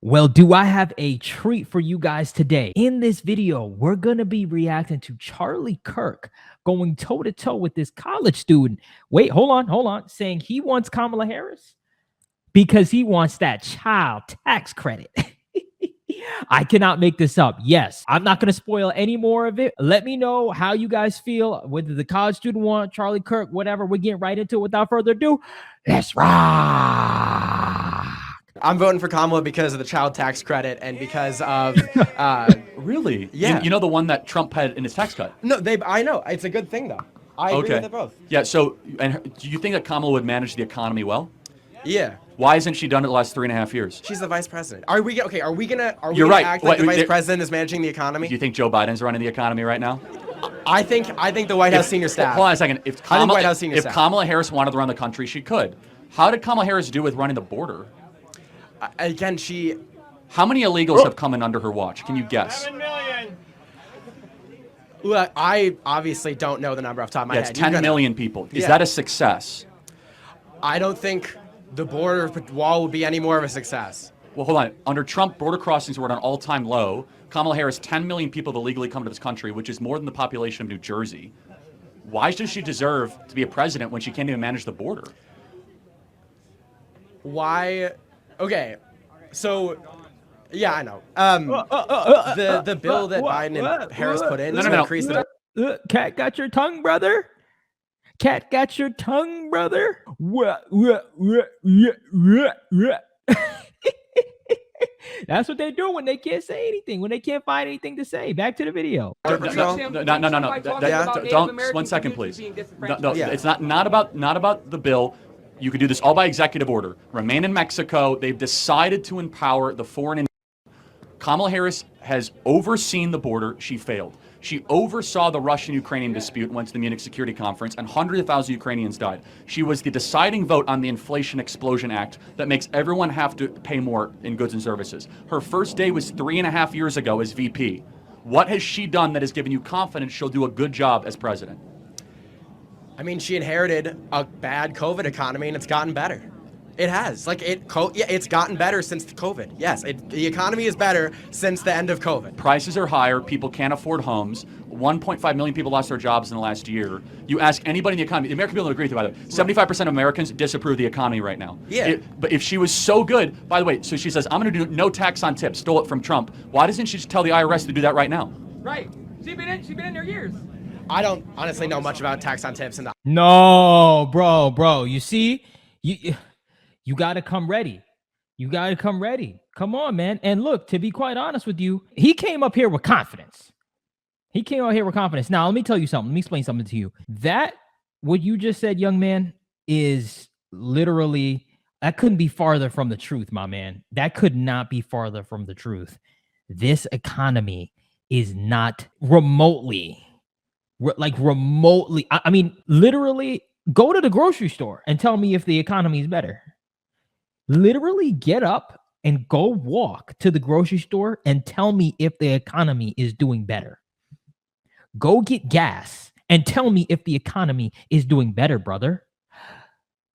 Well, do I have a treat for you guys today? In this video, we're going to be reacting to Charlie Kirk going toe-to-toe with this college student. Wait, hold on. Saying he wants Kamala Harris because he wants that child tax credit. I cannot make this up. Yes, I'm not going to spoil any more of it. Let me know how you guys feel, whether the college student want Charlie Kirk, whatever. We're getting right into it without further ado. Let's rock. I'm voting for Kamala because of the child tax credit and because of Really? Yeah. You know the one that Trump had in his tax cut? No, I know. It's a good thing though. I agree with it both. Yeah, so do you think that Kamala would manage the economy well? Yeah. Why hasn't she done it the last 3.5 years? She's the vice president. Are we gonna You're right. act like the vice president is managing the economy? Do you think Joe Biden's running the economy right now? I think the White House senior staff. Hold on a second. If White House senior staff. Kamala Harris wanted to run the country, she could. How did Kamala Harris do with running the border? Again, How many illegals have come in under her watch? Can you guess? 7 million. Look, I obviously don't know the number off the top of my head. It's 10 million people. Is Yeah. that a success? I don't think the border wall would be any more of a success. Well, hold on. Under Trump, border crossings were at an all-time low. Kamala Harris, 10 million people have illegally come to this country, which is more than the population of New Jersey. Why does she deserve to be a president when she can't even manage the border? Why? Okay, so yeah, I know. The bill that Biden and Harris put in to increase the. Cat got your tongue, brother. Cat got your tongue, brother. That's what they do when they can't say anything, when they can't find anything to say. Back to the video. No. Don't. 1 second, please. No, it's not about the bill. You could do this all by executive order. Remain in Mexico. They've decided to empower the foreign. Kamala Harris has overseen the border. She failed. She oversaw the Russian-Ukrainian dispute, went to the Munich Security Conference, and hundreds of thousands of Ukrainians died. She was the deciding vote on the Inflation Explosion Act that makes everyone have to pay more in goods and services. Her first day was 3.5 years ago as VP. What has she done that has given you confidence she'll do a good job as president? I mean, she inherited a bad COVID economy, and it's gotten better. It has. It's gotten better since the COVID. Yes, the economy is better since the end of COVID. Prices are higher. People can't afford homes. 1.5 million people lost their jobs in the last year. You ask anybody in the economy, the American people don't agree with you, by the way. 75% of Americans disapprove of the economy right now. Yeah. But if she was so good, by the way, so she says, I'm going to do no tax on tips, stole it from Trump. Why doesn't she just tell the IRS to do that right now? Right. She's been in there years. I don't honestly know much about tax on tips and. No, bro. You see, you got to come ready. You got to come ready. Come on, man. And look, to be quite honest with you, he came up here with confidence. Now, let me tell you something. Let me explain something to you. That, what you just said, young man, is literally, that couldn't be farther from the truth, my man. That could not be farther from the truth. This economy is not remotely, I mean, literally, go to the grocery store and tell me if the economy is better. Literally get up and go walk to the grocery store and tell me if the economy is doing better. Go get gas and tell me if the economy is doing better, brother.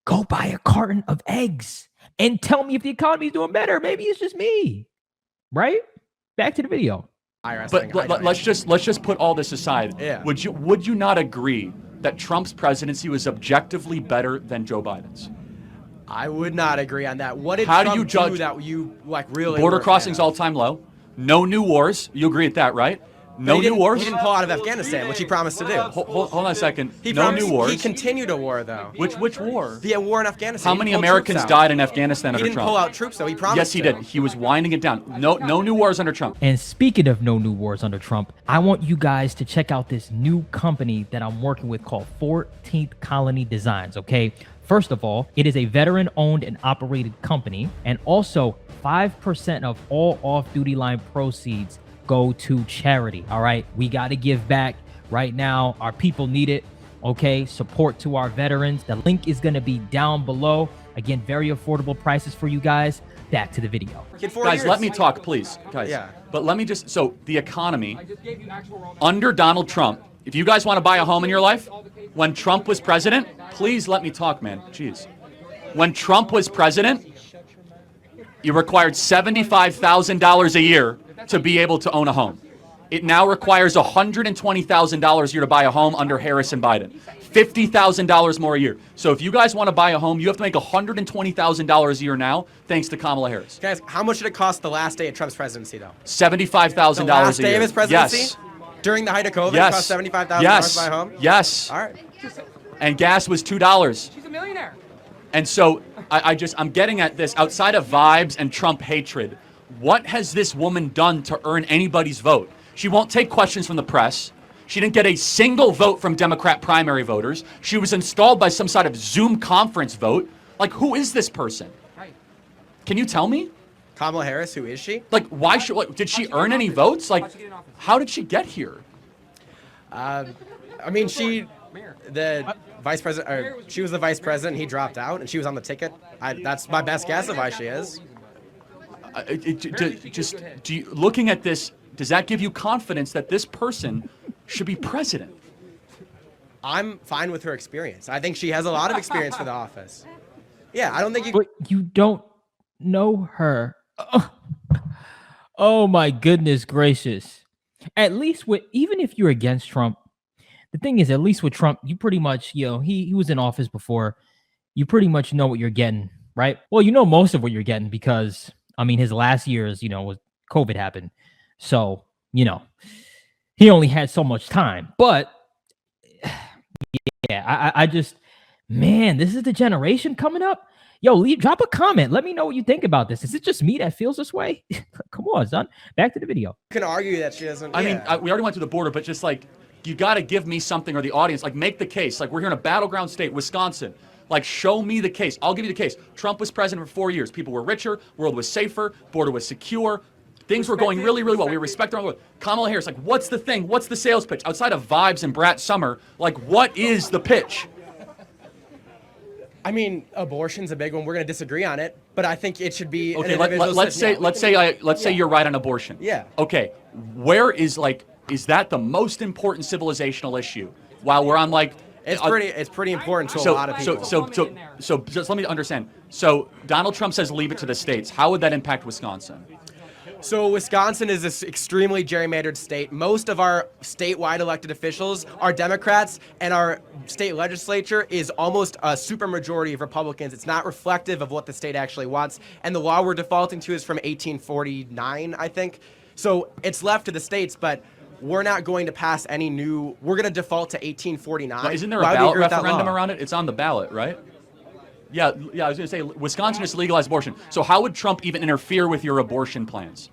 Go buy a carton of eggs and tell me if the economy is doing better. Maybe it's just me, right? Back to the video. But let's just put all this aside. Yeah. Would you not agree that Trump's presidency was objectively better than Joe Biden's? I would not agree on that. What did How Trump do you judge do that you really border were a fan crossings of? all-time low? No new wars. You agree with that, right? No new wars. He didn't pull out of Afghanistan, which he promised to do. Hold on a second. He no promised, new wars. He continued a war, though. Which war? The war in Afghanistan. How He many pulled Americans troops out. died in Afghanistan He under didn't Trump? pull out troops, though. He promised. Yes, he did. He was winding it down. No new wars under Trump. And speaking of no new wars under Trump, I want you guys to check out this new company that I'm working with called 14th Colony Designs, okay? First of all, it is a veteran-owned and operated company, and also 5% of all off-duty line proceeds go to charity, all right? We got to give back right now. Our people need it, okay? Support to our veterans. The link is going to be down below. Again, very affordable prices for you guys. Back to the video. Guys, let me talk, please. Guys, Yeah. But let me just, so the economy, under Donald Trump, if you guys want to buy a home in your life, when Trump was president, please let me talk, man. Jeez. When Trump was president, You required $75,000 a year to be able to own a home. It now requires $120,000 a year to buy a home under Harris and Biden. $50,000 more a year. So if you guys want to buy a home, you have to make $120,000 a year now, thanks to Kamala Harris. Guys, how much did it cost the last day of Trump's presidency, though? $75,000 a year. The last day of his presidency? Yes. During the height of COVID, Yes. it cost $75,000 Yes. to buy a home? Yes. All right. And gas was $2. She's a millionaire. And so I'm getting at this, outside of vibes and Trump hatred, what has this woman done to earn anybody's vote? She won't take questions from the press. She didn't get a single vote from Democrat primary voters. She was installed by some sort of Zoom conference vote. Like, who is this person? Right. Can you tell me? Kamala Harris, who is she? Like, why should, like, did she earn any votes? Like, how did she get here? I mean, she was the vice president. He dropped out, and she was on the ticket. That's my best guess of why she is. Looking at this, does that give you confidence that this person should be president? I'm fine with her experience. I think she has a lot of experience for the office. Yeah, I don't think you. But you don't know her. Oh my goodness gracious. At least even if you're against Trump, the thing is, at least with Trump, you pretty much, he was in office before. You pretty much know what you're getting, right? Well, you know most of what you're getting because, I mean, his last years, was COVID happened. So, he only had so much time. But, yeah, I just, man, this is the generation coming up. Yo, drop a comment. Let me know what you think about this. Is it just me that feels this way? Come on, son. Back to the video. You can argue that she doesn't. I mean, we already went to the border, but just like, you got to give me something, or the audience, like, make the case. Like, we're here in a battleground state, Wisconsin. Like, show me the case. I'll give you the case. Trump was president for 4 years. People were richer. World was safer. Border was secure. Things were going really, really well. We respect our own. Kamala Harris, like, what's the thing? What's the sales pitch? Outside of vibes and Brat Summer, like, what is the pitch? I mean, abortion's a big one. We're going to disagree on it, but I think it should be. Okay, let's say you're right on abortion. Yeah. Okay, where is that the most important civilizational issue? While we're on it's pretty important to a lot of people. So just let me understand. So Donald Trump says leave it to the states. How would that impact Wisconsin? So Wisconsin is this extremely gerrymandered state. Most of our statewide elected officials are Democrats, and our state legislature is almost a supermajority of Republicans. It's not reflective of what the state actually wants. And the law we're defaulting to is from 1849, I think. So it's left to the states, but we're not going to pass any new. We're going to default to 1849. Well, isn't there a ballot referendum around it? It's on the ballot, right? Yeah, I was going to say, Wisconsin is legalized abortion. So how would Trump even interfere with your abortion plans?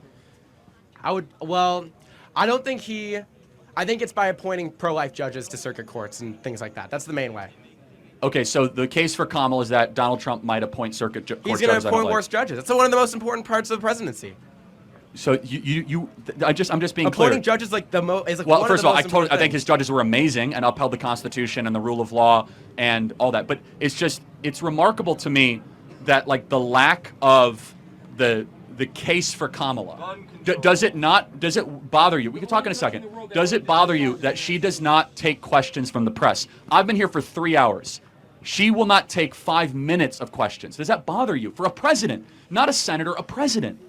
I don't think I think it's by appointing pro-life judges to circuit courts and things like that. That's the main way. Okay, so the case for Kamala is that Donald Trump might appoint court judges. He's going to appoint worse judges. That's one of the most important parts of the presidency. So I'm just being clear. Appointing judges like well, first of all, I think his judges were amazing and upheld the Constitution and the rule of law and all that. But it's remarkable to me that the lack of the case for Kamala. Does it bother you? We can talk in a second. Does it bother you that she does not take questions from the press? I've been here for 3 hours. She will not take 5 minutes of questions. Does that bother you? For a president, not a senator, a president.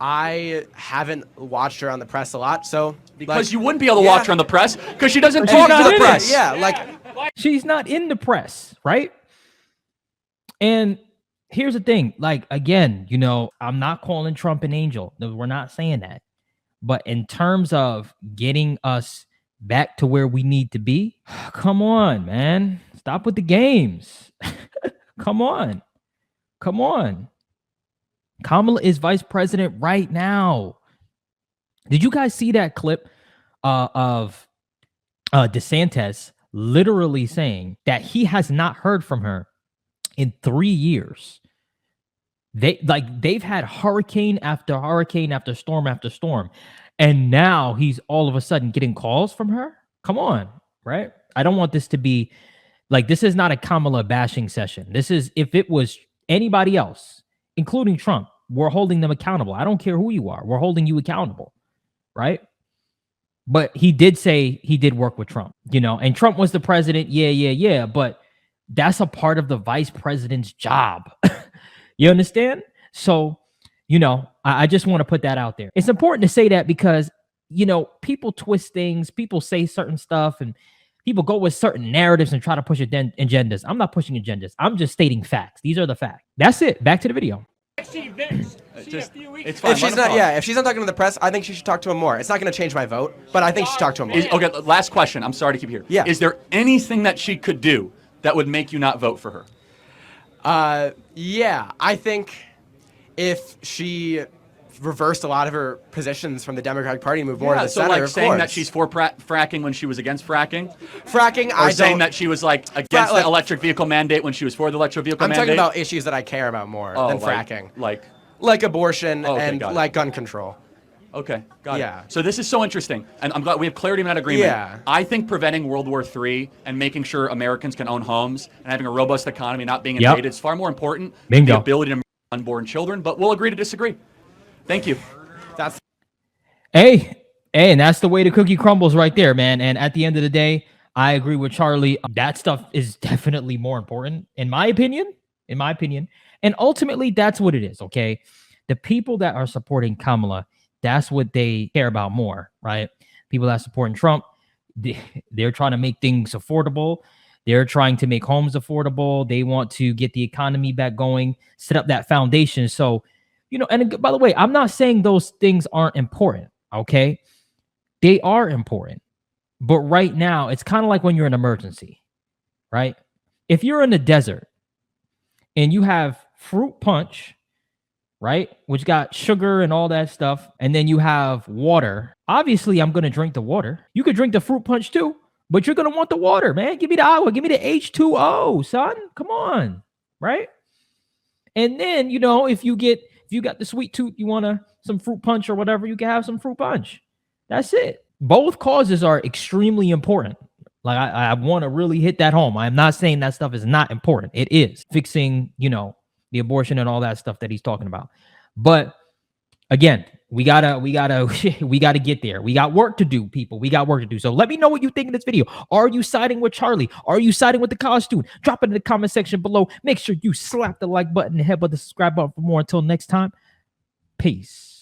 I haven't watched her on the press a lot, so because you wouldn't be able to watch her on the press because she doesn't talk to the press. She's not in the press, right? And here's the thing, again, I'm not calling Trump an angel. No, we're not saying that. But in terms of getting us back to where we need to be, come on, man. Stop with the games. Come on. Kamala is vice president right now. Did you guys see that clip of DeSantis literally saying that he has not heard from her in 3 years? They've had hurricane after hurricane after storm, and now he's all of a sudden getting calls from her. Come on, right? I don't want this to be this is not a Kamala bashing session. This is, if it was anybody else, including Trump, we're holding them accountable. I don't care who you are. We're holding you accountable, right? But he did say he did work with Trump, and Trump was the president. Yeah. But that's a part of the vice president's job. You understand? So, I just want to put that out there. It's important to say that because, people twist things, people say certain stuff, and people go with certain narratives and try to push agendas. I'm not pushing agendas. I'm just stating facts. These are the facts. That's it. Back to the video. It's fine. If she's not talking to the press, I think she should talk to him more. It's not going to change my vote, but I think she should talk to him more. Okay, last question. I'm sorry to keep you here. Yeah. Is there anything that she could do that would make you not vote for her? Yeah, I think if she reversed a lot of her positions from the Democratic Party and moved more to the so center, like saying that she's for fracking when she was against fracking? Or saying that she was like against the electric vehicle mandate when she was for the electric vehicle mandate? I'm talking about issues that I care about more than fracking. Like abortion and like gun control. Okay, got it. So this is so interesting, and I'm glad we have clarity in that agreement. Yeah. I think preventing World War III and making sure Americans can own homes and having a robust economy, not being invaded, is far more important than the ability to marry unborn children, but we'll agree to disagree. Thank you. Hey, and that's the way the cookie crumbles right there, man. And at the end of the day, I agree with Charlie. That stuff is definitely more important, in my opinion. And ultimately, that's what it is, okay? The people that are supporting Kamala, that's what they care about more, right? People that are supporting Trump, they're trying to make things affordable. They're trying to make homes affordable. They want to get the economy back going, set up that foundation. So, and by the way, I'm not saying those things aren't important, okay? They are important. But right now, it's kind of like when you're in an emergency, right? If you're in the desert and you have fruit punch, right, which got sugar and all that stuff, and then you have water, obviously I'm going to drink the water. You could drink the fruit punch too, but you're going to want the water, man. Give me the agua. Give me the H2O, son. Come on, right? And then, if you got the sweet tooth, you want some fruit punch or whatever, you can have some fruit punch. That's it. Both causes are extremely important. Like, I want to really hit that home. I'm not saying that stuff is not important. It is. Fixing, the abortion and all that stuff that he's talking about. But again, we gotta get there. We got work to do, people. We got work to do. So let me know what you think in this video. Are you siding with Charlie? Are you siding with the college student? Drop it in the comment section below. Make sure you slap the like button and head with the subscribe button for more. Until next time, peace.